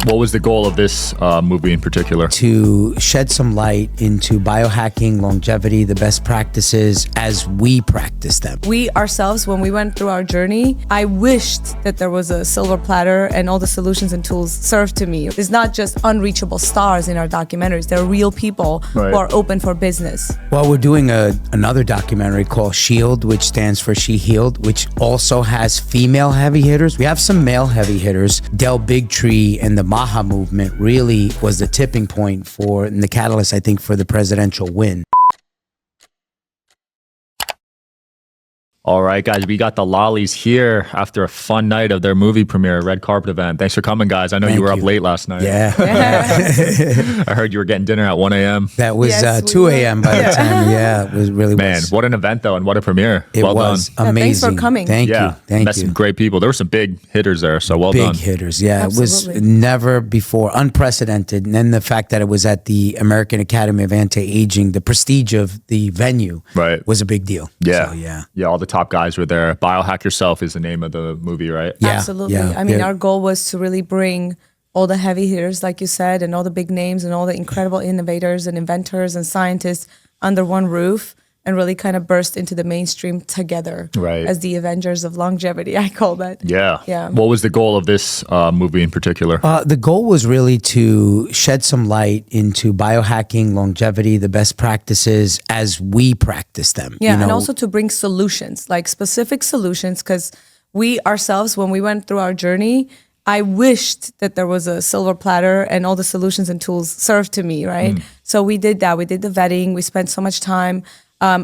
What was the goal of this movie in particular? To shed some light into biohacking, longevity, the best practices as we practice them. We ourselves, when we went through our journey, I wished that there was a silver platter and all the solutions and tools served to me. It's not just unreachable stars in our documentaries. They're real people who are open for business. Well, we're doing another documentary called SHIELD, which stands for She Healed, which also has female heavy hitters. We have some male heavy hitters. Del Bigtree and the Maha movement really was the tipping point for, and the catalyst, I think, for the presidential win. All right, guys, we got the Lollis here after a fun night of their movie premiere, red carpet event. Thanks for coming, guys. I know you were up late last night. Yeah. I heard you were getting dinner at 1 a.m. That was 2 a.m. by the time. Yeah, it was really Man, what an event, though, and what a premiere. It was done. amazing. Thanks for coming. Thank you. Thank met you. Some great people. There were some big hitters there, so well done. Big hitters, yeah. Absolutely. It was never before, unprecedented. And then the fact that it was at the American Academy of Anti-Aging, the prestige of the venue was a big deal. Yeah. So, Yeah, all the top guys were there. Biohack Yourself is the name of the movie, right? Yeah. Absolutely. Yeah. I mean, our goal was to really bring all the heavy hitters, like you said, and all the big names and all the incredible innovators and inventors and scientists under one roof and really kind of burst into the mainstream together as the Avengers of longevity, I call that. Yeah. What was the goal of this movie in particular? The goal was really to shed some light into biohacking, longevity, the best practices as we practice them. Yeah, and also to bring solutions, like specific solutions, because we ourselves, when we went through our journey, I wished that there was a silver platter and all the solutions and tools served to me, right? So we did that. We did the vetting. We spent so much time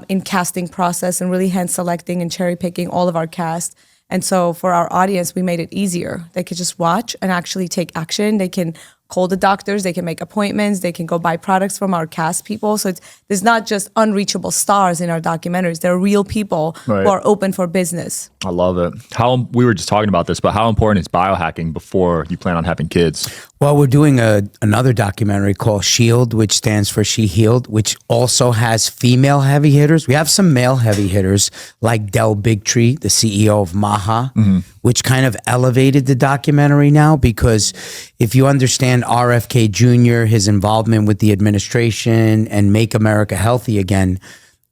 in casting process and really hand selecting and cherry picking all of our cast. And so for our audience, we made it easier. They could just watch and actually take action. They can call the doctors, they can make appointments, they can go buy products from our cast people. So there's not just unreachable stars in our documentaries. They're real people who are open for business. I love it. We were just talking about this, but how important is biohacking before you plan on having kids? Well, we're doing another documentary called SHIELD, which stands for She Healed, which also has female heavy hitters. We have some male heavy hitters like Del Bigtree, the CEO of Maha, which kind of elevated the documentary now, because if you understand RFK Jr., his involvement with the administration and Make America Healthy Again,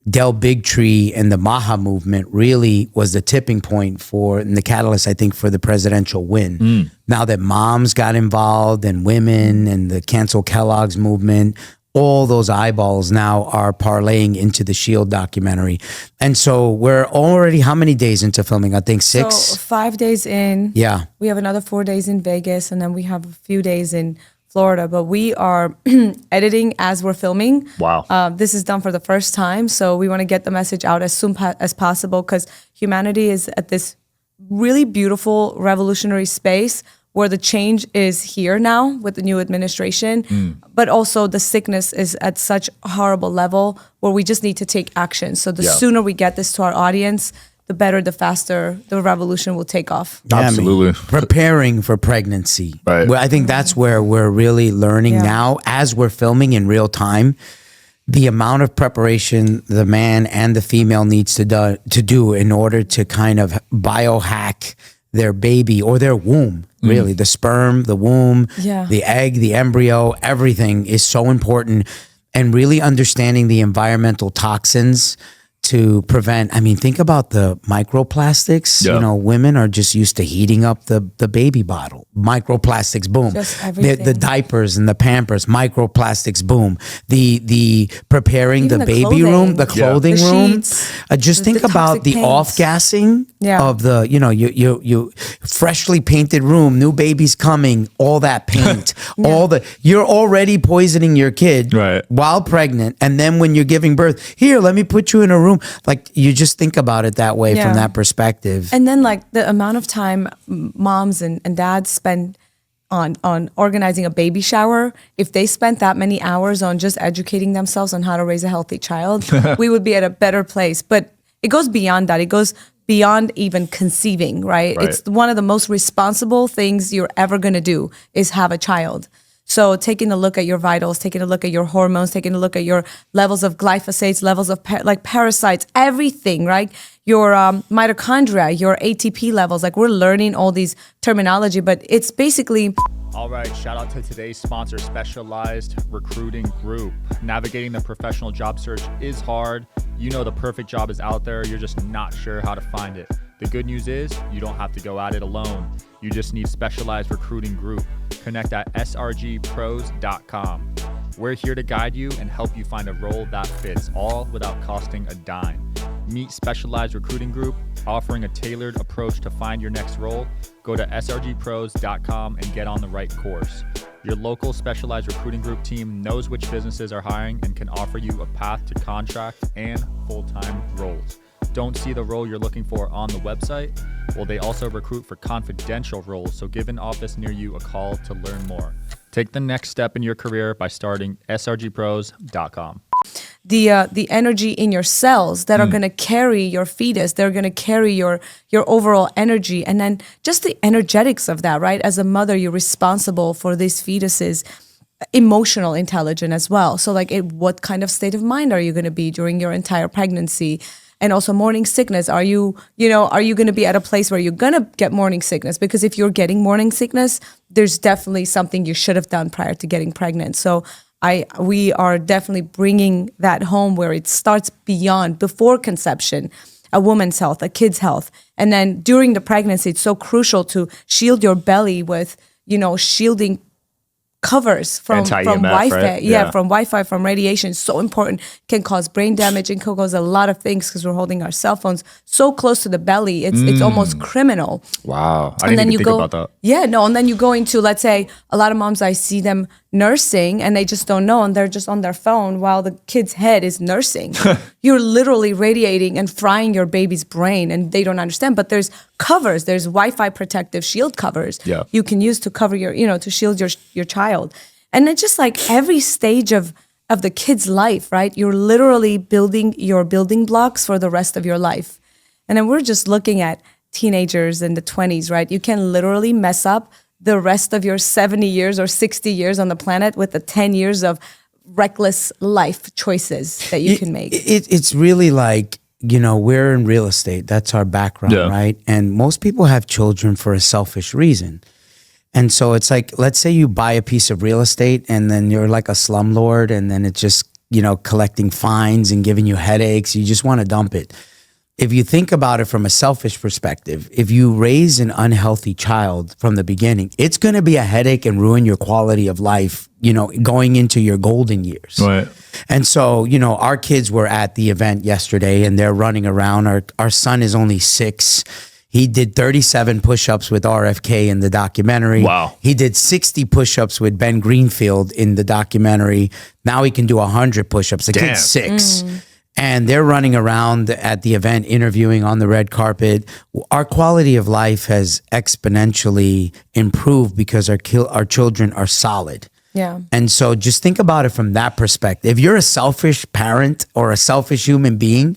Del Bigtree and the Maha movement really was the tipping point for, and the catalyst, I think, for the presidential win. Now that moms got involved and women and the Cancel Kellogg's movement, all those eyeballs now are parlaying into the SHIELD documentary. And so we're already, how many days into filming? I think 6? So 5 days in. Yeah. We have another 4 days in Vegas, and then we have a few days in Florida, but we are editing as we're filming. Wow. This is done for the first time, so we want to get the message out as soon as possible, because humanity is at this really beautiful revolutionary space where the change is here now with the new administration, but also the sickness is at such a horrible level where we just need to take action. So the sooner we get this to our audience, the better, the faster the revolution will take off. Yeah, Absolutely. I mean, preparing for pregnancy. Right. Well, I think that's where we're really learning now, as we're filming in real time, the amount of preparation the man and the female needs to do in order to kind of biohack their baby or their womb. Really, the sperm, the womb, the egg, the embryo, everything is so important. And really understanding the environmental toxins to prevent, I mean, think about the microplastics. You know, women are just used to heating up the baby bottle. Microplastics, boom. Just everything. The diapers and the Pampers, microplastics, boom. The preparing Even the the baby clothing. room, the clothing The room. sheets, Just think about toxic the paints. off-gassing of the, you freshly painted room, new baby's coming, all that paint, you're already poisoning your kid while pregnant. And then when you're giving birth, here, let me put you in a room. Like, you just think about it that way from that perspective. And then like the amount of time moms and dads spend on organizing a baby shower, if they spent that many hours on just educating themselves on how to raise a healthy child, we would be at a better place. But it goes beyond that. It goes beyond even conceiving, right? It's one of the most responsible things you're ever going to do is have a child. So taking a look at your vitals, taking a look at your hormones, taking a look at your levels of glyphosates, levels of parasites, everything, right? Your mitochondria, your ATP levels, like we're learning all these terminology, but it's basically All right, shout out to today's sponsor, Specialized Recruiting Group. Navigating the professional job search is hard. You know the perfect job is out there, you're just not sure how to find it. The good news is you don't have to go at it alone. You just need Specialized Recruiting Group. Connect at srgpros.com. We're here to guide you and help you find a role that fits, all without costing a dime. Meet Specialized Recruiting Group, offering a tailored approach to find your next role. Go to srgpros.com and get on the right course. Your local Specialized Recruiting Group team knows which businesses are hiring and can offer you a path to contract and full-time roles. Don't see the role you're looking for on the website? Well, they also recruit for confidential roles, so give an office near you a call to learn more. Take the next step in your career by starting srgpros.com. The energy in your cells that are going to carry your fetus, they're going to carry your overall energy, and then just the energetics of that, right? As a mother, you're responsible for these fetuses' emotional intelligence as well. So like, what kind of state of mind are you going to be during your entire pregnancy? And also morning sickness. Are you going to be at a place where you're going to get morning sickness? Because if you're getting morning sickness, there's definitely something you should have done prior to getting pregnant. So we are definitely bringing that home where it starts before conception, a woman's health, a kid's health. And then during the pregnancy, it's so crucial to shield your belly with, shielding covers from Wi-Fi, right? From Wi-Fi, from radiation. So important. Can cause brain damage and can cause a lot of things because we're holding our cell phones so close to the belly. It's almost criminal. Wow, I didn't even think about that. Yeah, no, and then you go into, let's say, a lot of moms, I see them nursing and they just don't know, and they're just on their phone while the kid's head is nursing. You're literally radiating and frying your baby's brain, and they don't understand. But there's covers, there's Wi-Fi protective shield covers you can use to cover to shield your child. And it's just like every stage of the kid's life, right? You're literally building your building blocks for the rest of your life. And then we're just looking at teenagers in the 20s, right? You can literally mess up the rest of your 70 years or 60 years on the planet with the 10 years of reckless life choices that you can make. It's really like, we're in real estate. That's our background, right? And most people have children for a selfish reason. And so it's like, let's say you buy a piece of real estate and then you're like a slumlord, and then it's just, collecting fines and giving you headaches. You just want to dump it. If you think about it from a selfish perspective, if you raise an unhealthy child from the beginning, it's going to be a headache and ruin your quality of life, going into your golden years. Right. And so, our kids were at the event yesterday and they're running around. Our son is only 6. He did 37 push-ups with RFK in the documentary. Wow. He did 60 push-ups with Ben Greenfield in the documentary. Now he can do 100 push-ups. The kid's 6. And they're running around at the event, interviewing on the red carpet. Our quality of life has exponentially improved because our children are solid. Yeah. And so just think about it from that perspective. If you're a selfish parent or a selfish human being,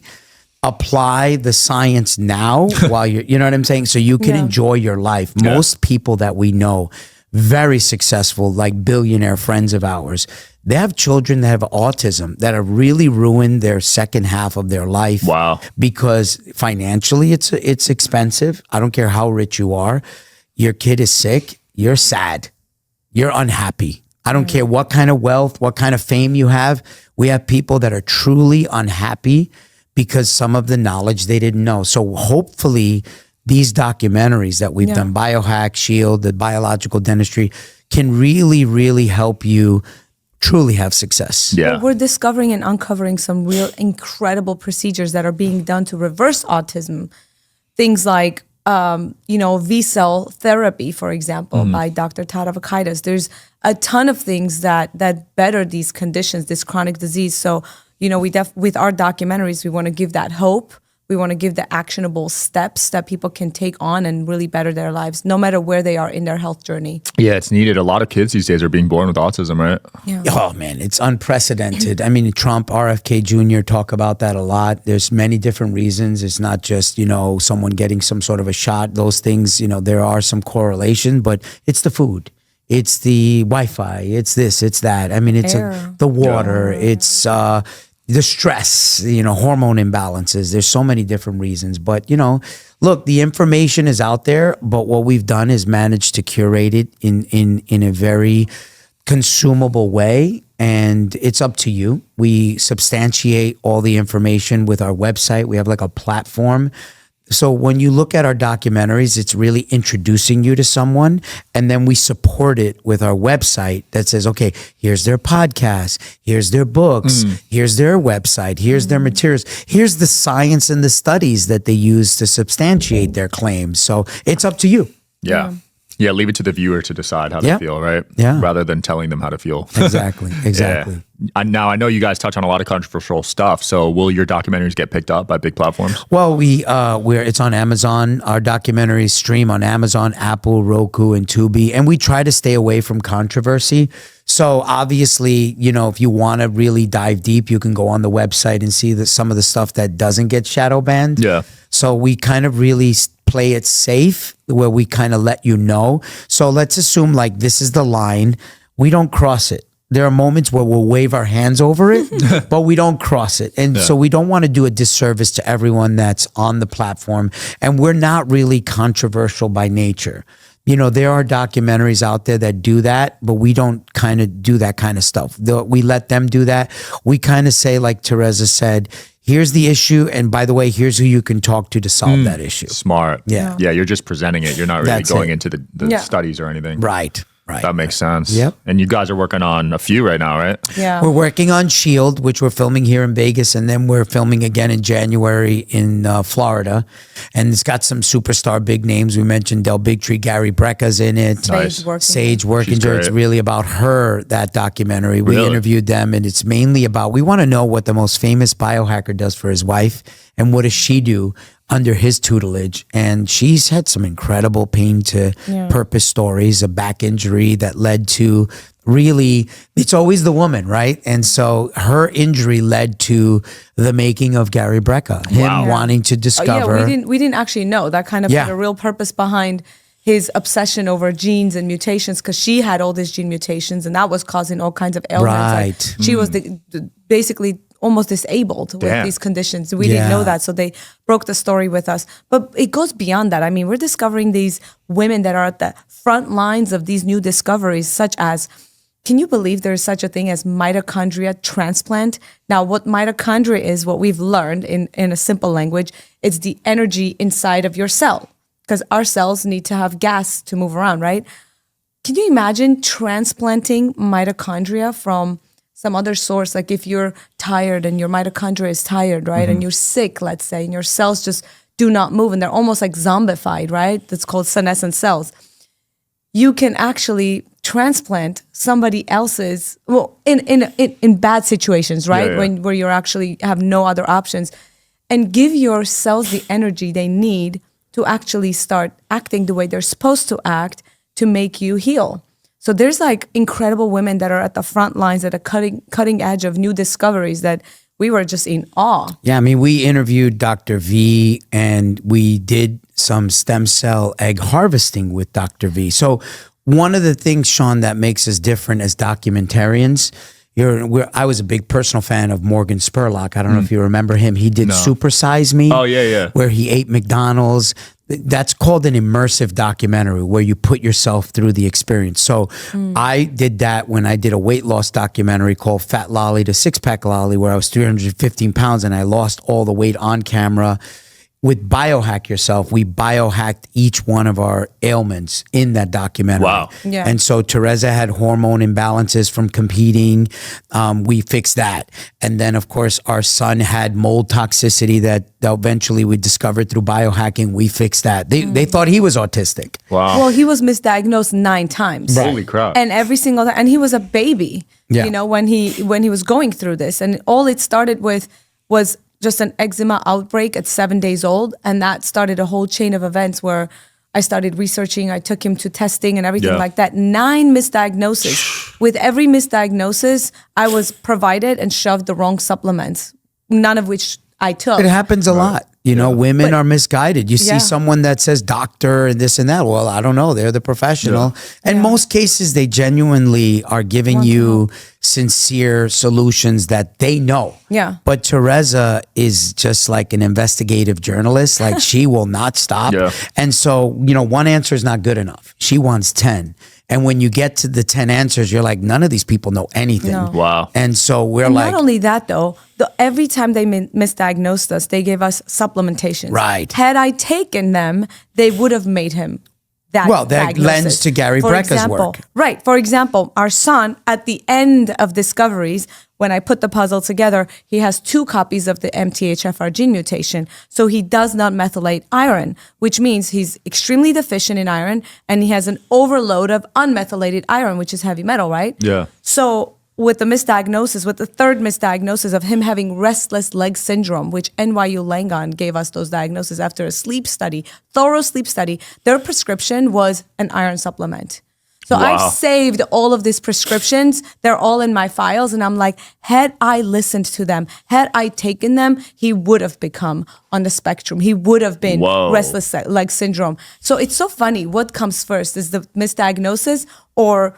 apply the science now while you know what I'm saying? So you can enjoy your life. Yeah. Most people that we know, very successful, like billionaire friends of ours, they have children that have autism that have really ruined their second half of their life. Wow. Because financially it's expensive. I don't care how rich you are. Your kid is sick. You're sad. You're unhappy. I don't care what kind of wealth, what kind of fame you have. We have people that are truly unhappy because some of the knowledge they didn't know. So hopefully these documentaries that we've done, Biohack, Shield, the biological dentistry, can really, really help you truly have success. Yeah. We're discovering and uncovering some real incredible procedures that are being done to reverse autism. Things like, V-cell therapy, for example, by Dr. Tadavakaitis. There's a ton of things that better these conditions, this chronic disease. So, with our documentaries, we want to give that hope. We want to give the actionable steps that people can take on and really better their lives, no matter where they are in their health journey. Yeah, it's needed. A lot of kids these days are being born with autism, right? Yeah. Oh man, it's unprecedented. I mean, Trump, RFK Jr. talk about that a lot. There's many different reasons. It's not just, someone getting some sort of a shot. Those things, there are some correlation, but it's the food. It's the Wi-Fi. It's this, it's that. I mean, it's the water. It's the stress, hormone imbalances. There's so many different reasons. But, look, the information is out there, but what we've done is managed to curate it in a very consumable way. And it's up to you. We substantiate all the information with our website. We have like a platform. So when you look at our documentaries, it's really introducing you to someone, and then we support it with our website that says, okay, here's their podcast, here's their books, here's their website, here's their materials, here's the science and the studies that they use to substantiate their claims. So it's up to you. Yeah. Yeah, leave it to the viewer to decide how they feel, right? Yeah. Rather than telling them how to feel. Exactly. Yeah. Now, I know you guys touch on a lot of controversial stuff, so will your documentaries get picked up by big platforms? Well, it's on Amazon. Our documentaries stream on Amazon, Apple, Roku, and Tubi, and we try to stay away from controversy. So obviously, if you want to really dive deep, you can go on the website and see some of the stuff that doesn't get shadow banned. Yeah. So we kind of really play it safe, where we kind of let you know. So let's assume like this is the line. We don't cross it. There are moments where we'll wave our hands over it, but we don't cross it. And so we don't want to do a disservice to everyone that's on the platform. And we're not really controversial by nature. There are documentaries out there that do that, but we don't kind of do that kind of stuff. We let them do that. We kind of say, like Tereza said, here's the issue, and by the way, here's who you can talk to solve that issue. Smart. Yeah. Yeah, you're just presenting it. You're not really going into the studies or anything. Right. That makes sense. Yep. And you guys are working on a few right now, right? Yeah. We're working on Shield, which we're filming here in Vegas, and then we're filming again in January in Florida. And it's got some superstar big names. We mentioned Del Bigtree, Gary Brecka's in it. Nice. Sage Workinger. It's really about her, that documentary. We Really? interviewed them, and it's mainly about, we want to know what the most famous biohacker does for his wife, and what does she do under his tutelage. And she's had some incredible pain to purpose stories, a back injury that led to really, it's always the woman, right? And so her injury led to the making of Gary Brecka, him wanting to discover. We didn't actually know that kind of had a real purpose behind his obsession over genes and mutations, because she had all these gene mutations and that was causing all kinds of ailments. Right. Like, she was basically almost disabled with these conditions. We didn't know that, so they broke the story with us. But it goes beyond that. I mean, we're discovering these women that are at the front lines of these new discoveries, such as, can you believe there's such a thing as mitochondria transplant? Now, what mitochondria is, what we've learned in a simple language, it's the energy inside of your cell, because our cells need to have gas to move around, right? Can you imagine transplanting mitochondria from some other source? Like if you're tired and your mitochondria is tired, right? And you're sick, let's say, and your cells just do not move and they're almost like zombified, right? That's called senescent cells. You can actually transplant somebody else's, well, in bad situations, right? Where you're actually have no other options, and give your cells the energy they need to actually start acting the way they're supposed to act to make you heal. So there's like incredible women that are at the front lines, at a cutting edge of new discoveries that we were just in awe. Yeah, I mean, we interviewed Dr. V, and we did some stem cell egg harvesting with Dr. V. So one of the things, Sean, that makes us different as documentarians, I was a big personal fan of Morgan Spurlock. I don't know if you remember him. He did Super Size Me. Oh, yeah. Where he ate McDonald's. That's called an immersive documentary, where you put yourself through the experience. So I did that when I did a weight loss documentary called Fat Lolli to Six Pack Lolli, where I was 315 pounds and I lost all the weight on camera. With Biohack Yourself, we biohacked each one of our ailments in that documentary. Wow. Yeah. And so Tereza had hormone imbalances from competing. We fixed that. And then, of course, our son had mold toxicity that eventually we discovered through biohacking. We fixed that. They thought he was autistic. Wow. Well, he was misdiagnosed 9 times. Right. Holy crap. And every single time, and he was a baby, when he was going through this. And all it started with was just an eczema outbreak at 7 days old. And that started a whole chain of events where I started researching. I took him to testing and everything like that. 9 misdiagnoses. With every misdiagnosis, I was provided and shoved the wrong supplements, none of which I took. It happens a lot. You know, women are misguided. You see Yeah. someone that says doctor and this and that. Well, I don't know. They're the professional. In most cases, they genuinely are giving you sincere solutions that they know. Yeah. But Tereza is just like an investigative journalist. Like she will not stop. Yeah. And so, you know, one answer is not good enough. She wants 10. And when you get to the 10 answers, you're like, none of these people know anything. No. Wow. And so we're And like, not only that, though, every time they misdiagnosed us, they gave us supplementations. Right. Had I taken them, they would have made him that Well, that diagnosis. lends to Gary For Brecka's example, work. Right. For example, our son, at the end of Discoveries, when I put the puzzle together, he has 2 copies of the MTHFR gene mutation. So he does not methylate iron, which means he's extremely deficient in iron, and he has an overload of unmethylated iron, which is heavy metal, right? Yeah. So with the misdiagnosis, with the third misdiagnosis of him having restless leg syndrome, which NYU Langone gave us those diagnoses after a sleep study, thorough sleep study, their prescription was an iron supplement. So Wow. I've saved all of these prescriptions. They're all in my files. And I'm like, had I listened to them, had I taken them, he would have become on the spectrum. He would have been Whoa. restless leg syndrome. So it's so funny. What comes first? Is the misdiagnosis or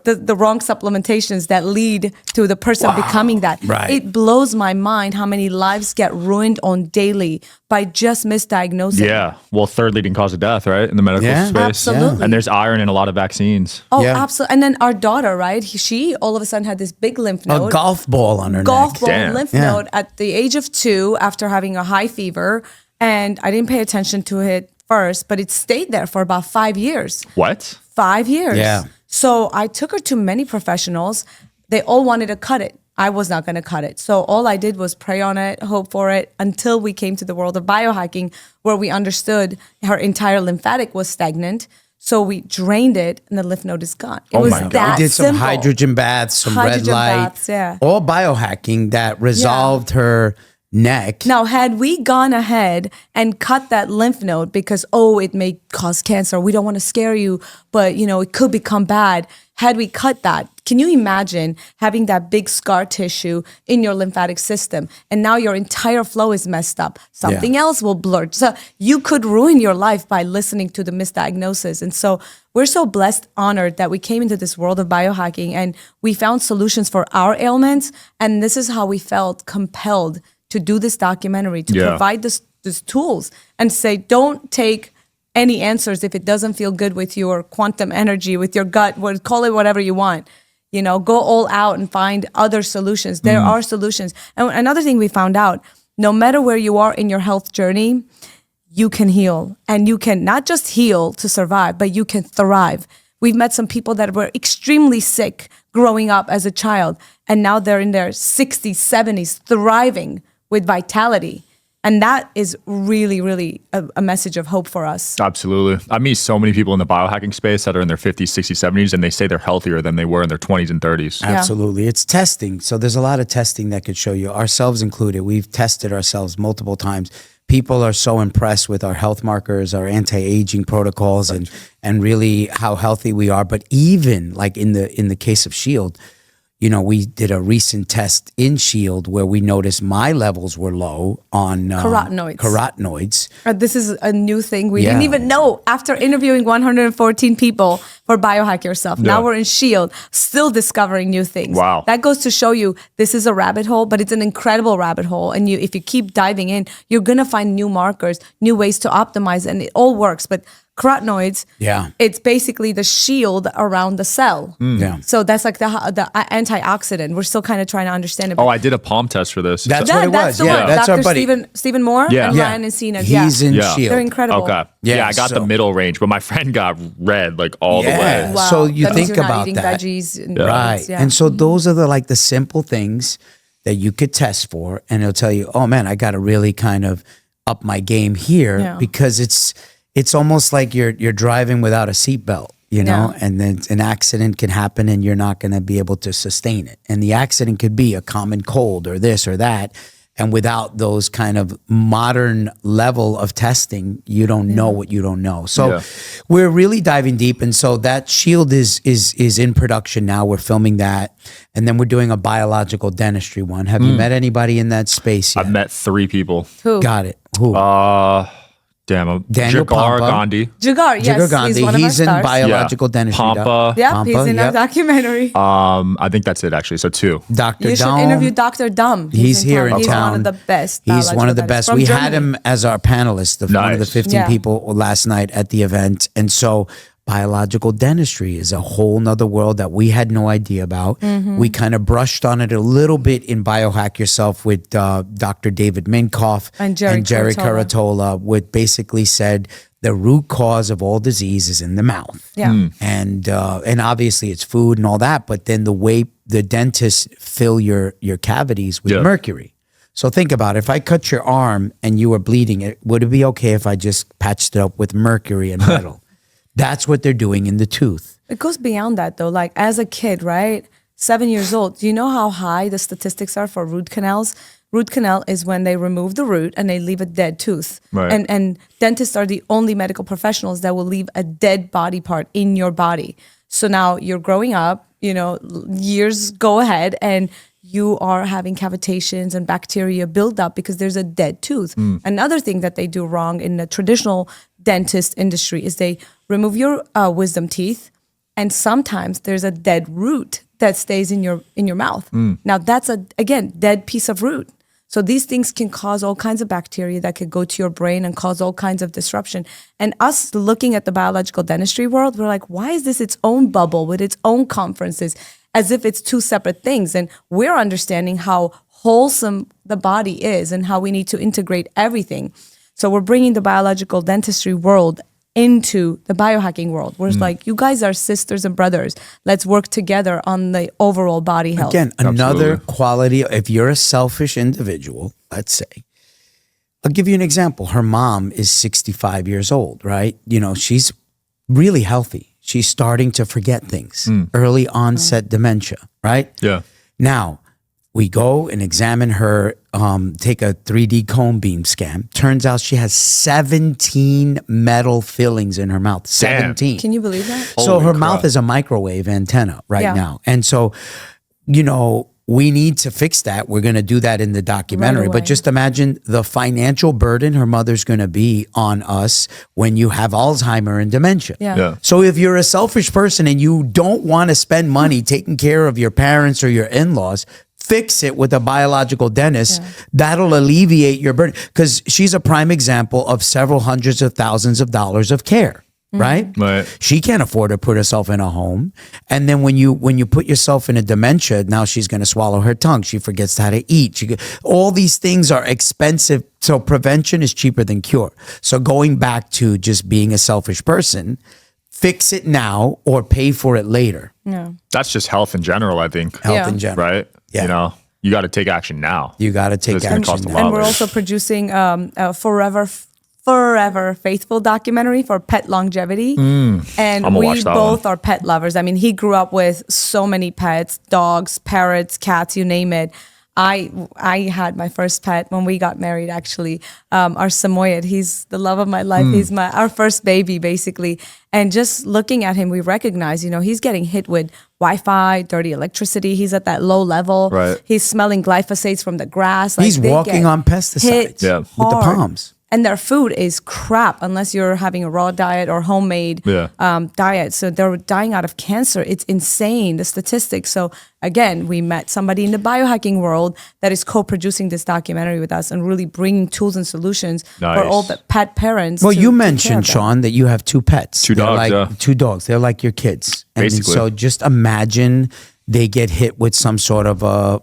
the wrong supplementations that lead to the person becoming that? Right. It blows my mind how many lives get ruined on daily by just misdiagnosing. Yeah. Well, third leading cause of death, right? In the medical Yeah. space. Absolutely. And there's iron in a lot of vaccines. Oh, Yeah. absolutely. And then our daughter, right? She all of a sudden had this big lymph a node. golf ball on her golf neck. ball Damn. lymph Yeah. node at the age of 2 after having a high fever. And I didn't pay attention to it first, but it stayed there for about 5 years. What? 5 years. Yeah. So I took her to many professionals. They all wanted to cut it. I was not going to cut it. So all I did was pray on it, hope for it, until we came to the world of biohacking, where we understood her entire lymphatic was stagnant. So we drained it, and the lymph node is gone. It Oh was my God. that We did some simple. hydrogen baths, some Hydrogen red light, baths, yeah. all biohacking that resolved her neck. Now, had we gone ahead and cut that lymph node because, it may cause cancer, we don't want to scare you, but, it could become bad. Had we cut that, can you imagine having that big scar tissue in your lymphatic system and now your entire flow is messed up? Something else will blur. So you could ruin your life by listening to the misdiagnosis. And so we're so blessed, honored that we came into this world of biohacking and we found solutions for our ailments. And this is how we felt compelled to do this documentary, to provide these tools and say, don't take any answers if it doesn't feel good with your quantum energy, with your gut, call it whatever you want. Go all out and find other solutions. There are solutions. And another thing we found out, no matter where you are in your health journey, you can heal. And you can not just heal to survive, but you can thrive. We've met some people that were extremely sick growing up as a child, and now they're in their 60s, 70s, thriving with vitality. And that is really, really a message of hope for us. Absolutely. I meet so many people in the biohacking space that are in their 50s, 60s, 70s, and they say they're healthier than they were in their 20s and 30s. Absolutely. It's testing. So there's a lot of testing that could show you, ourselves included. We've tested ourselves multiple times. People are so impressed with our health markers, our anti-aging protocols, and really how healthy we are. But even like in the case of Shield, we did a recent test in Shield where we noticed my levels were low on carotenoids. This is a new thing we didn't even know. After interviewing 114 people for Biohack Yourself, now we're in Shield, still discovering new things. Wow. That goes to show you this is a rabbit hole, but it's an incredible rabbit hole. And if you keep diving in, you're going to find new markers, new ways to optimize, and it all works. But carotenoids, it's basically the shield around the cell. Yeah. So that's like the antioxidant. We're still kind of trying to understand it. Oh, I did a palm test for this. That's what it was. The Yeah, one. that's Dr. our buddy. Stephen Moore Yeah. and Yeah. Ryan and Sina. He's in Shield. They're incredible. Okay. Yeah, Yeah, I got the middle range, but my friend got red like all the way. Wow. So you That means think you're not about eating that. veggies and Right. fruits, yeah. And so those are the simple things that you could test for, and it'll tell you, oh man, I got to really kind of up my game here because it's almost like you're driving without a seatbelt, and then an accident can happen and you're not going to be able to sustain it. And the accident could be a common cold or this or that. And without those kind of modern level of testing, you don't know what you don't know. So we're really diving deep. And so that shield is in production now. We're filming that. And then we're doing a biological dentistry one. Have you met anybody in that space yet? I've met 3 people. Who? Got it. Who? Daniel Jagar Pampa. Gandhi. Jigar, yes, Jigar Gandhi. he's one of our He's in stars. biological dentistry. Pampa. Yeah, he's in our documentary. I think that's it actually. So 2. Dr. You should Dom. interview Dr. Dumb. He's here in He's town. one of the best. He's one of the biological best. dentists We from had Germany. him as our panelist, one of the Nice. 15 people last night at the event. And so biological dentistry is a whole nother world that we had no idea about. We kind of brushed on it a little bit in Biohack Yourself with Dr. David Minkoff And Jerry Caratola, which basically said the root cause of all disease is in the mouth. Yeah. And obviously it's food and all that, but then the way the dentists fill your cavities with mercury. So think about it. If I cut your arm and you were bleeding, would it be okay if I just patched it up with mercury and metal? That's what they're doing in the tooth. It goes beyond that though. Like as a kid, right? 7 years old. Do you know how high the statistics are for root canals? Root canal is when they remove the root and they leave a dead tooth. Right. And dentists are the only medical professionals that will leave a dead body part in your body. So now you're growing up, years go ahead and you are having cavitations and bacteria build up because there's a dead tooth. Another thing that they do wrong in the traditional dentist industry is they remove your wisdom teeth, and sometimes there's a dead root that stays in your mouth. Now that's again dead piece of root. So these things can cause all kinds of bacteria that could go to your brain and cause all kinds of disruption. And us looking at the biological dentistry world, we're like, why is this its own bubble with its own conferences, as if it's 2 separate things? And we're understanding how wholesome the body is and how we need to integrate everything. So we're bringing the biological dentistry world into the biohacking world, where it's like, you guys are sisters and brothers. Let's work together on the overall body health. Again, another Absolutely. quality. If you're a selfish individual, let's say, I'll give you an example. Her mom is 65 years old, right? She's really healthy. She's starting to forget things, early onset dementia, right? Yeah. Now, we go and examine her, take a 3D cone beam scan. Turns out she has 17 metal fillings in her mouth. 17. Can you believe that? So Holy her crap. mouth is a microwave antenna right Yeah. now. And so, we need to fix that. We're going to do that in the documentary. Right But away. just imagine the financial burden her mother's going to be on us when you have Alzheimer and dementia. Yeah. So if you're a selfish person and you don't want to spend money taking care of your parents or your in-laws, fix it with a biological dentist. That'll alleviate your burden. Because she's a prime example of several hundreds of thousands of dollars of care. Right? Right. She can't afford to put herself in a home. And then when you put yourself in a dementia, now she's going to swallow her tongue. She forgets how to eat. All these things are expensive. So prevention is cheaper than cure. So going back to just being a selfish person, fix it now or pay for it later. Yeah. That's just health in general, I think. Health Yeah. in general. Right? Yeah. You got to take action now. You got to take It's gonna action cost a now. lot. And we're also producing a forever faithful documentary for pet longevity. And I'ma we watch that both one. are pet lovers. I mean, he grew up with so many pets, dogs, parrots, cats, you name it. I had my first pet when we got married, actually. Our Samoyed, he's the love of my life. He's our first baby, basically. And just looking at him, we recognize, he's getting hit with Wi-Fi, dirty electricity. He's at that low level. Right. He's smelling glyphosates from the grass. He's they walking get on pesticides hit Yeah. with the hard. palms. And their food is crap unless you're having a raw diet or homemade diet. So they're dying out of cancer. It's insane, the statistics. So again, we met somebody in the biohacking world that is co-producing this documentary with us and really bringing tools and solutions for Nice. all the pet parents. Well, to you take care mentioned, of them. Sean, that you have 2 pets. 2 They're dogs, like, yeah. 2 dogs. They're like your kids. And Basically. so just imagine they get hit with some sort of a,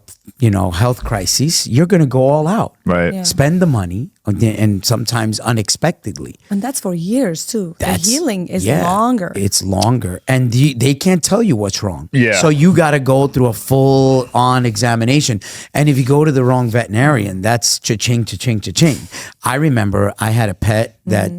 health crisis. You're going to go all out. Right. Yeah. Spend the money and sometimes unexpectedly. And that's for years too. The healing is longer. It's longer. And they can't tell you what's wrong. Yeah. So you got to go through a full on examination. And if you go to the wrong veterinarian, that's cha-ching, cha-ching, cha-ching. I remember I had a pet that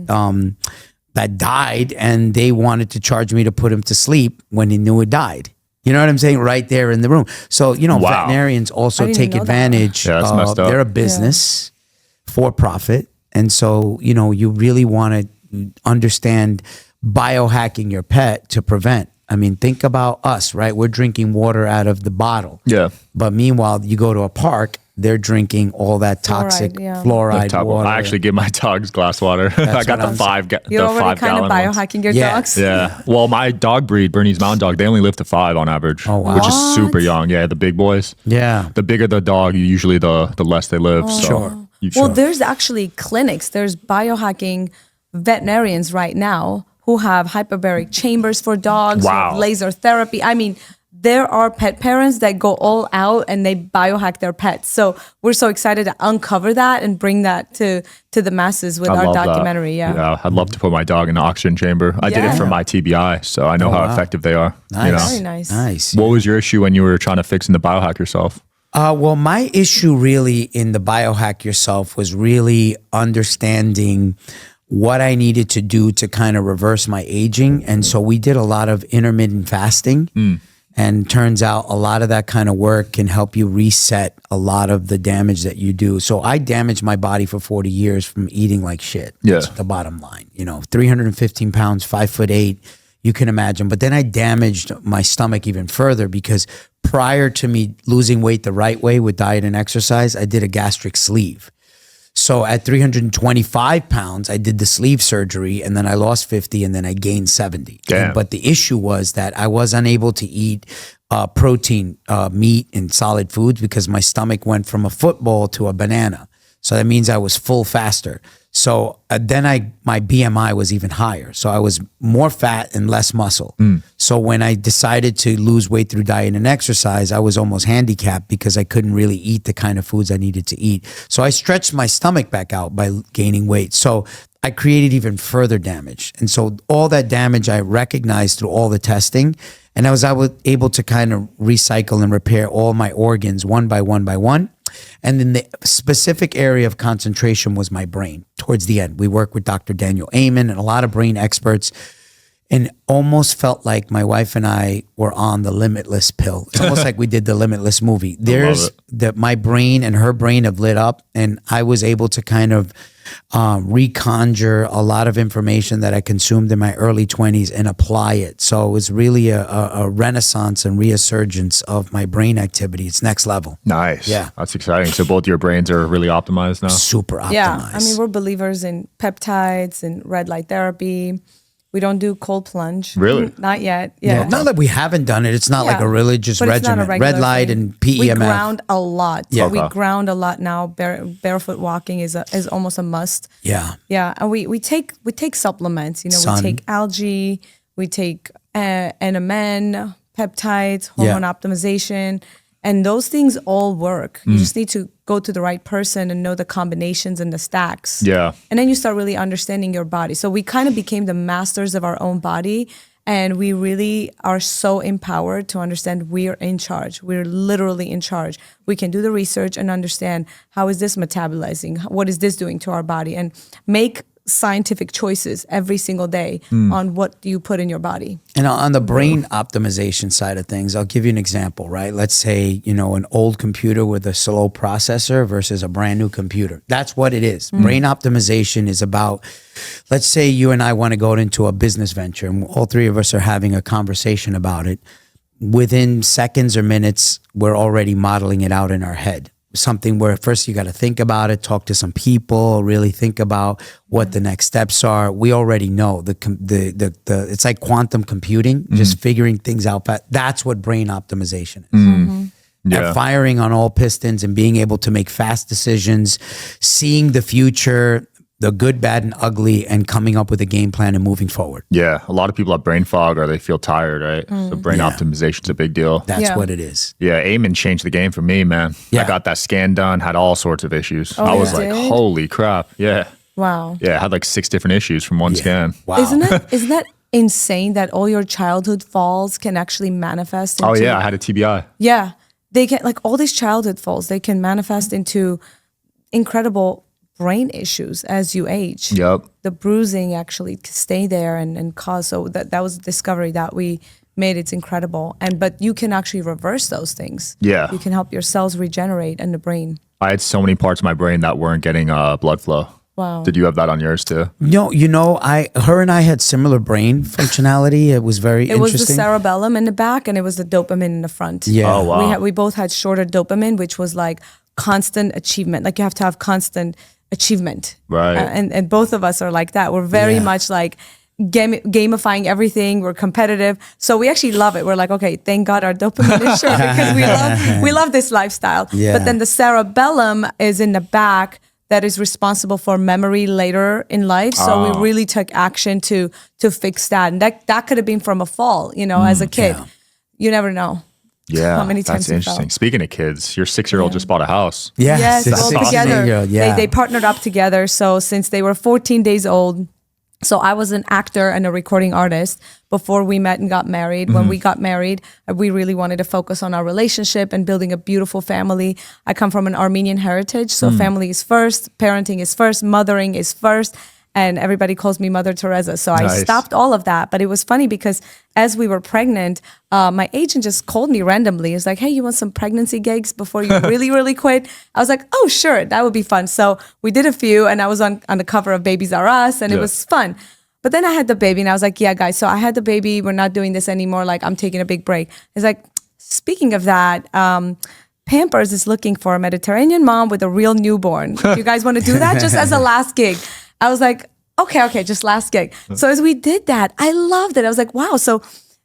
that died and they wanted to charge me to put him to sleep when he knew it died. You know what I'm saying? Right there in the room. So, Wow. veterinarians also I didn't take even know that. advantage Yeah, that's of, messed up. they're a business for profit. And so, you really want to understand biohacking your pet to prevent. I mean, think about us, right? We're drinking water out of the bottle. Yeah. But meanwhile, you go to a park, they're drinking all that toxic fluoride Like water. I actually give my dogs glass water. I got the what I'm five. You're the already kind of 5 gallon ones. biohacking your Yeah. dogs. Yeah. Well, my dog breed, Bernese Mountain Dog, they only live to 5 on average, wow. which is super What? young. Yeah, the big boys. Yeah. The bigger the dog, usually the less they live. So Sure. Well, there's actually clinics. There's biohacking veterinarians right now who have hyperbaric chambers for dogs, who have Wow. laser therapy. I mean, there are pet parents that go all out and they biohack their pets. So we're so excited to uncover that and bring that to the masses with I our love that. documentary. Yeah. I'd love to put my dog in the oxygen chamber. I did it Yeah. for my TBI, so I know how effective they are. Nice. You know? Very nice. Nice. What was your issue when you were trying to fix in the Biohack Yourself? Well, my issue really in the Biohack Yourself was really understanding what I needed to do to kind of reverse my aging. And so we did a lot of intermittent fasting. And turns out a lot of that kind of work can help you reset a lot of the damage that you do. So I damaged my body for 40 years from eating like shit. Yeah. That's the bottom line. 315 pounds, 5'8", you can imagine. But then I damaged my stomach even further because prior to me losing weight the right way with diet and exercise, I did a gastric sleeve. So at 325 pounds, I did the sleeve surgery and then I lost 50 and then I gained 70. Damn. But the issue was that I was unable to eat protein, meat and solid foods because my stomach went from a football to a banana. So that means I was full faster. So then my BMI was even higher. So I was more fat and less muscle. So when I decided to lose weight through diet and exercise, I was almost handicapped because I couldn't really eat the kind of foods I needed to eat. So I stretched my stomach back out by gaining weight. So I created even further damage. And so all that damage I recognized through all the testing, and I was able to kind of recycle and repair all my organs one by one by one. And then the specific area of concentration was my brain. Towards the end, we worked with Dr. Daniel Amen and a lot of brain experts, and almost felt like my wife and I were on the Limitless pill. It's almost like we did the Limitless movie. There's that my brain and her brain have lit up, and I was able to kind of reconjure a lot of information that I consumed in my early 20s and apply it. So it was really a renaissance and resurgence of my brain activity. It's next level. Nice. Yeah. That's exciting. So both your brains are really optimized now? Super optimized. Yeah. I mean, we're believers in peptides and red light therapy. We don't do cold plunge. Really? Not yet. Yeah. Yeah. Not that we haven't done it. It's not like Yeah. a religious But it's not a regimen. regular Red light thing. and We PEMF. ground a lot. Yeah. We Okay. ground a lot now. Barefoot walking is almost a must. Yeah. Yeah, and we take supplements. Sun. We take algae, we take NMN, peptides, Yeah. hormone optimization, and those things all work. You just need to go to the right person and know the combinations and the stacks. Yeah. And then you start really understanding your body. So we kind of became the masters of our own body. And we really are so empowered to understand we're in charge. We're literally in charge. We can do the research and understand how is this metabolizing? What is this doing to our body? And make scientific choices every single day on what you put in your body. And on the brain optimization side of things, I'll give you an example, right? Let's say, an old computer with a slow processor versus a brand new computer. That's what it is. Brain optimization is about, let's say you and I want to go into a business venture and all three of us are having a conversation about it. Within seconds or minutes, we're already modeling it out in our head. Something where first you got to think about it, talk to some people, really think about what the next steps are. We already know the it's like quantum computing, just figuring things out. That's what brain optimization is. Yeah. And firing on all pistons and being able to make fast decisions, seeing the future, the good, bad, and ugly, and coming up with a game plan and moving forward. Yeah. A lot of people have brain fog or they feel tired, right? So brain optimization's a big deal. That's what it is. Yeah, Eamon changed the game for me, man. Yeah. I got that scan done, had all sorts of issues. Oh, I was you like, did? holy crap. Yeah. Wow. Yeah, I had like 6 different issues from one scan. Wow. Isn't that insane that all your childhood falls can actually manifest into Oh, yeah, I had a TBI. Yeah. They can, like, all these childhood falls, they can manifest into incredible brain issues as you age. Yep. The bruising actually stay there and cause. So that was a discovery that we made, it's incredible. But you can actually reverse those things. Yeah. You can help your cells regenerate in the brain. I had so many parts of my brain that weren't getting blood flow. Wow. Did you have that on yours too? No, her and I had similar brain functionality. It was very It was interesting. the cerebellum in the back, and it was the dopamine in the front. Yeah. Oh, wow. We both had shorter dopamine, which was like constant achievement. Like you have to have constant achievement. Right. And both of us are like that. We're very much like gamifying everything. We're competitive. So we actually love it. We're like, okay, thank God our dopamine is short because we love this lifestyle. Yeah. But then the cerebellum is in the back that is responsible for memory later in life. So we really took action to fix that. And that could have been from a fall, as a kid. yeah. You never know. Yeah. How many times That's you interesting. fell. Speaking of kids, your 6-year-old just bought a house. Yes, all 16 together. year old, yeah. They partnered up together. So since they were 14 days old, so I was an actor and a recording artist before we met and got married. When we got married, we really wanted to focus on our relationship and building a beautiful family. I come from an Armenian heritage, so family is first, parenting is first, mothering is first. And everybody calls me Mother Tereza. So I Nice. stopped all of that. But it was funny because as we were pregnant, my agent just called me randomly. It's like, hey, you want some pregnancy gigs before you really, really quit? I was like, oh, sure, that would be fun. So we did a few, and I was on the cover of Babies R Us, and it was fun. But then I had the baby, and I was like, yeah, guys, so I had the baby. We're not doing this anymore. Like, I'm taking a big break. It's like, speaking of that, Pampers is looking for a Mediterranean mom with a real newborn. You guys want to do that just as a last gig? I was like, okay, just last gig. So as we did that, I loved it. I was like, wow, so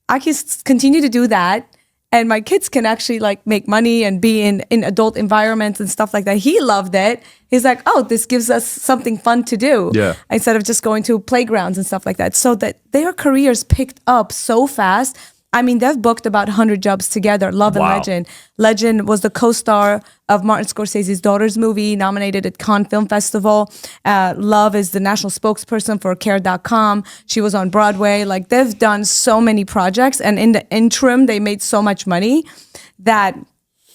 I can continue to do that. And my kids can actually like make money and be in adult environments and stuff like that. He loved it. He's like, oh, this gives us something fun to do. Yeah. Instead of just going to playgrounds and stuff like that. So that their careers picked up so fast. I mean, they've booked about 100 jobs together. Love and Wow. Legend. Legend was the co-star of Martin Scorsese's daughter's movie, nominated at Cannes Film Festival. Love is the national spokesperson for Care.com. She was on Broadway. Like, they've done so many projects. And in the interim, they made so much money that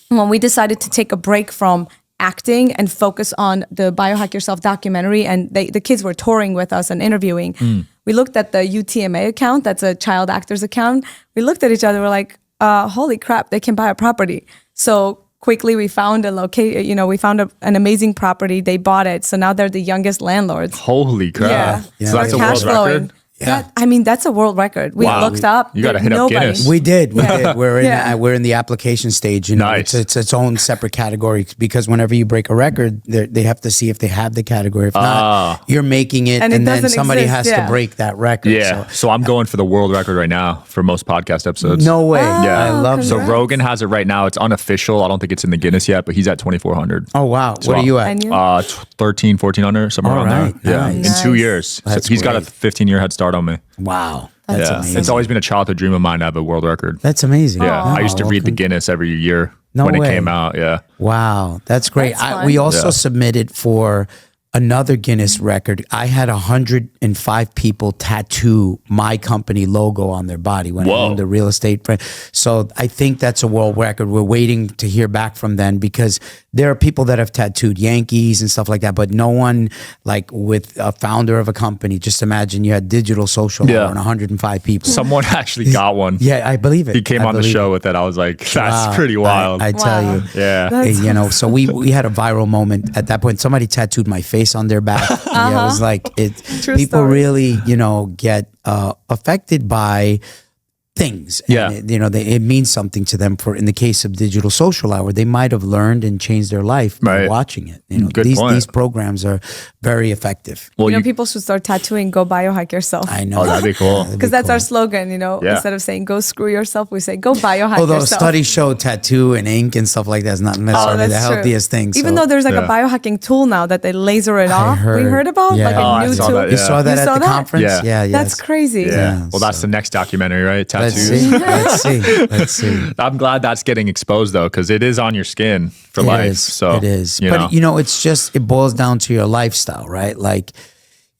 when we decided to take a break from acting and focus on the Biohack Yourself documentary, and the kids were touring with us and interviewing, we looked at the UTMA account, that's a child actors account. We looked at each other, we're like, holy crap, they can buy a property. So quickly we found a location, we found an amazing property, they bought it. So now they're the youngest landlords. Holy crap. Yeah. So that's a Cash world record? Yeah. That's a world record. We Wow. looked up. You gotta hit up nobody. Guinness. We did. We're in. Yeah. We're in the application stage. Nice. It's its own separate category because whenever you break a record, they have to see if they have the category. If not, you're making it, And and, it then doesn't somebody exist, has yeah. to break that record. Yeah. So I'm going for the world record right now for most podcast episodes. No way. Yeah. I love So that. Rogan has it right now. It's unofficial. I don't think it's in the Guinness yet, but he's at 2,400. Oh wow. What are you at? And you? 13, 1,400, somewhere All around right. there. Yeah. Nice. In 2 years. That's so he's got a great. 15-year head start on me. Wow. That's Yeah. amazing. It's always been a childhood dream of mine to have a world record. That's amazing. Yeah. I used to Wow. read the Guinness every year No when way. it came out. Yeah. Wow, that's great. That's fun. We also Yeah. submitted for another Guinness record. I had 105 people tattoo my company logo on their body when I Whoa. owned a real estate brand. So I think that's a world record. We're waiting to hear back from them because there are people that have tattooed Yankees and stuff like that, but no one like with a founder of a company. Just imagine you had digital social Yeah. on 105 people. Someone actually got one. Yeah, I believe it. He came I on the believe show it. with it. I was like, that's Wow. pretty wild. I tell Wow. you. yeah. So we had a viral moment at that point. Somebody tattooed my face on their back. Yeah, it was like True people story. really, get affected by things. Yeah. And it means something to them. For in the case of Digital Social Hour, they might have learned and changed their life by Right. watching it. Good point. These programs are very effective. Well, People should start tattooing, go biohack yourself. I know. Oh, that'd be cool. Because that's our slogan, Yeah. Instead of saying go screw yourself, we say go biohack Although yourself. studies show tattoo and ink and stuff like that is not necessarily the That's true. healthiest thing. Even so- though there's like Yeah. a biohacking tool now that they laser it off. We heard. heard about Yeah. like Oh, a I new saw tool. that, you yeah. saw that You at saw the that? conference? Yeah. Yeah, That's crazy. Yeah. Yeah, Well, that's so- the next documentary, right? Let's Tattoos. see. Let's see. I'm glad that's getting exposed though, because it is on your skin for It life. is. So it is. You know. But it boils down to your lifestyle, right? Like,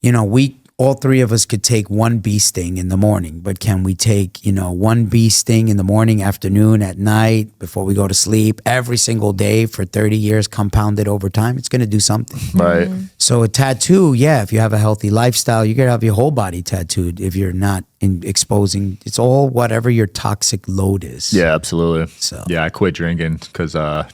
we all three of us could take one bee sting in the morning, but can we take, one bee sting in the morning, afternoon, at night, before we go to sleep, every single day for 30 years compounded over time? It's going to do something. right. So a tattoo, yeah, if you have a healthy lifestyle, you're going to have your whole body tattooed if you're not in exposing. It's all whatever your toxic load is. Yeah, absolutely. So. Yeah, I quit drinking because I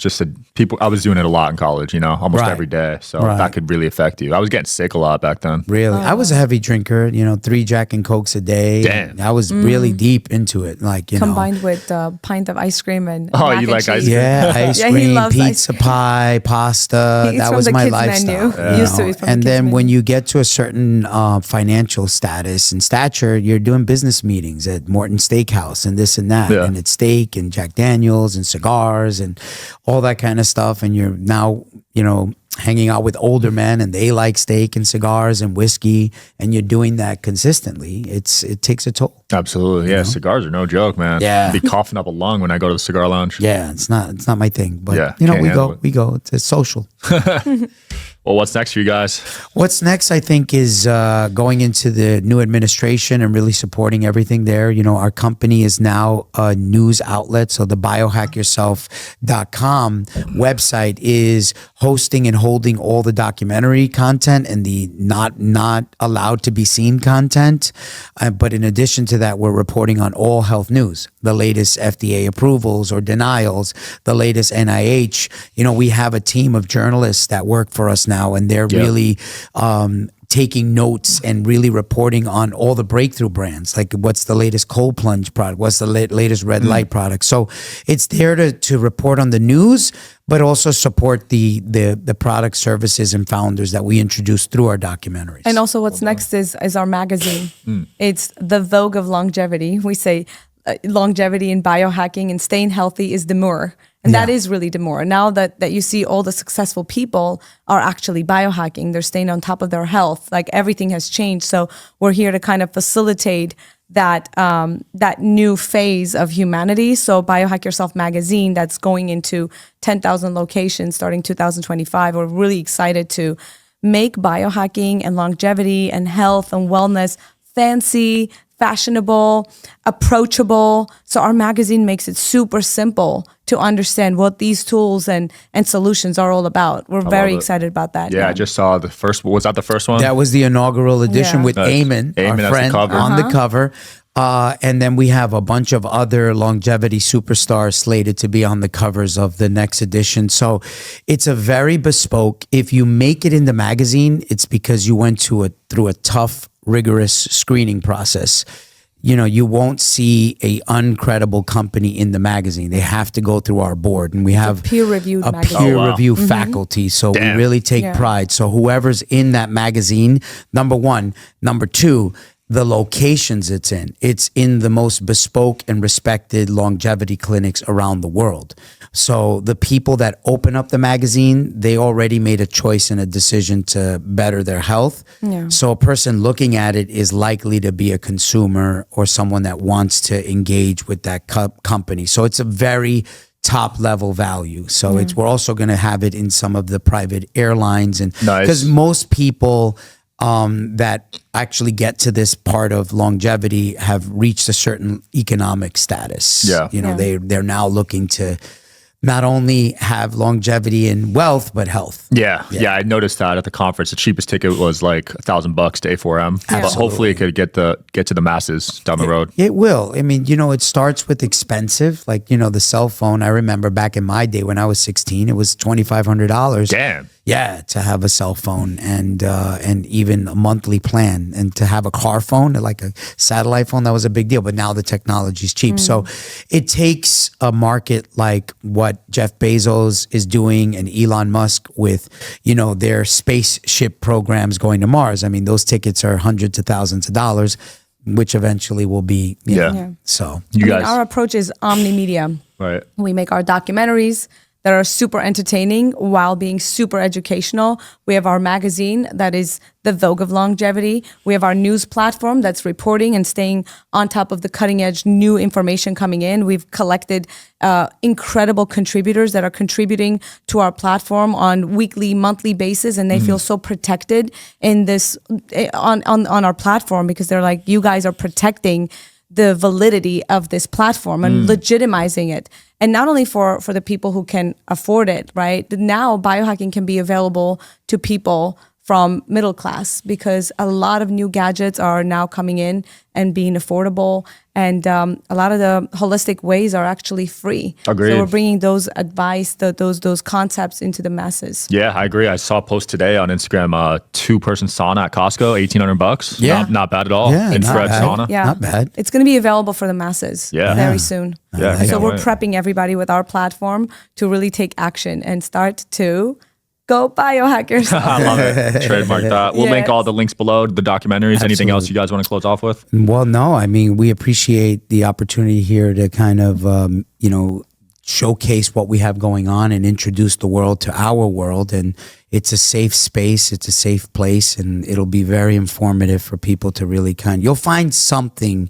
was doing it a lot in college, almost Right. every day. So Right. that could really affect you. I was getting sick a lot back then. Really, I was a heavy drinker. 3 Jack and Cokes a day. Damn. I was really deep into it. Like Combined with a pint of ice cream and Oh, mac you and like ice cheese. cream? Yeah, ice Yeah, he cream, loves ice pizza pie, pasta. He eats That from was the my kids' lifestyle. menu. Used to eat from the And kids' then when menu. you get to a certain financial status and stature, you're doing business meetings at Morton Steakhouse and this and that. Yeah. And it's steak and Jack Daniels and cigars and all that kind of stuff. And you're now, hanging out with older men and they like steak and cigars and whiskey, and you're doing that consistently. It takes a toll. Absolutely. Yeah, cigars are no joke, man. Yeah. I'd be coughing up a lung when I go to the cigar lounge. Yeah, it's not my thing. But Yeah, can't handle it. we go. It's social. Well, what's next for you guys? What's next, I think, is going into the new administration and really supporting everything there. Our company is now a news outlet. So the biohackyourself.com website is hosting and holding all the documentary content and the not allowed to be seen content. But in addition to that, we're reporting on all health news, the latest FDA approvals or denials, the latest NIH. We have a team of journalists that work for us now, and they're really taking notes and really reporting on all the breakthrough brands, like what's the latest cold plunge product, what's the latest red light product. So it's there to report on the news, but also support the product, services, and founders that we introduce through our documentaries. And also what's next is our magazine. It's the Vogue of longevity. We say longevity and biohacking and staying healthy is demure. And that is really demure. Now that you see all the successful people are actually biohacking, they're staying on top of their health, like everything has changed. So we're here to kind of facilitate that new phase of humanity. So Biohack Yourself magazine, that's going into 10,000 locations starting 2025. We're really excited to make biohacking and longevity and health and wellness fancy, fashionable, approachable. So our magazine makes it super simple to understand what these tools and solutions are all about. We're very excited about that. Yeah, I just saw the first. Was that the first one? That was the inaugural edition Yeah. with Eamon, Eamon our as the friend, cover. on the cover. And then we have a bunch of other longevity superstars slated to be on the covers of the next edition. So it's a very bespoke. If you make it in the magazine, it's because you went through a tough, rigorous screening process. You won't see a uncredible company in the magazine. They have to go through our board, and we have peer-reviewed a magazine. peer Oh, wow. review faculty. So Damn. we really take Yeah. pride. So whoever's in that magazine, number one, number two, the locations it's in the most bespoke and respected longevity clinics around the world. So the people that open up the magazine, they already made a choice and a decision to better their health. Yeah. So a person looking at it is likely to be a consumer or someone that wants to engage with that company. So it's a very top level value. So we're also going to have it in some of the private airlines, and Nice. because most people that actually get to this part of longevity have reached a certain economic status. Yeah. They're now looking to not only have longevity and wealth, but health. Yeah, I noticed that at the conference. The cheapest ticket was like $1,000 to A4M, but hopefully it could get to the masses down the road. It will. I mean, it starts with expensive, like, the cell phone. I remember back in my day when I was 16, it was $2,500. Damn. Yeah, to have a cell phone and even a monthly plan, and to have a car phone, like a satellite phone, that was a big deal. But now the technology is cheap. So it takes a market like what Jeff Bezos is doing and Elon Musk with, their spaceship programs going to Mars. I mean, those tickets are hundreds of thousands of dollars, which eventually will be, you know. Yeah. So You guys, Our approach is omni-media. right? We make our documentaries that are super entertaining while being super educational. We have our magazine that is the Vogue of Longevity. We have our news platform that's reporting and staying on top of the cutting edge new information coming in. We've collected incredible contributors that are contributing to our platform on weekly, monthly basis, and they feel so protected in this on our platform, because they're like, you guys are protecting the validity of this platform and legitimizing it. And not only for the people who can afford it, right? Now biohacking can be available to people from middle class, because a lot of new gadgets are now coming in and being affordable, and a lot of the holistic ways are actually free. Agreed. So we're bringing those advice, those concepts into the masses. Yeah, I agree. I saw a post today on Instagram, 2-person sauna at Costco, $1,800. Yeah. Not bad at all. Yeah, Infrared not bad. sauna. Yeah, Not bad. It's going to be available for the masses Yeah. very Yeah. soon. Yeah, I So can't we're wait. prepping everybody with our platform to really take action and start to go biohack yourself. I love it. Trademark that. We'll link Yes. all the links below, the documentaries. Anything else you guys want to close off with? Well, no, I mean, we appreciate the opportunity here to kind of, showcase what we have going on and introduce the world to our world. And it's a safe space. It's a safe place. And it'll be very informative for people to really you'll find something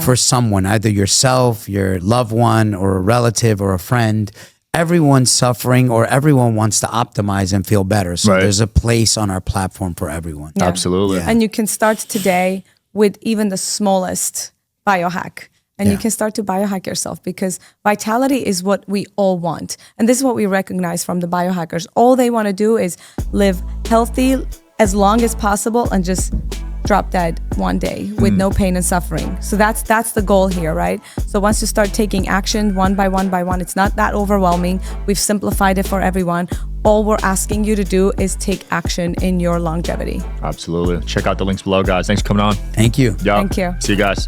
for someone, either yourself, your loved one, or a relative or a friend. Everyone's suffering, or everyone wants to optimize and feel better. So Right. there's a place on our platform for everyone. Yeah. Absolutely. Yeah. And you can start today with even the smallest biohack. And you Yeah. can start to biohack yourself, because vitality is what we all want. And this is what we recognize from the biohackers. All they want to do is live healthy as long as possible and just drop dead one day with no pain and suffering. So that's the goal here, right? So once you start taking action one by one, it's not that overwhelming. We've simplified it for everyone. All we're asking you to do is take action in your longevity. Absolutely. Check out the links below, guys. Thanks for coming on. Thank you. Yo. Thank you. See you guys.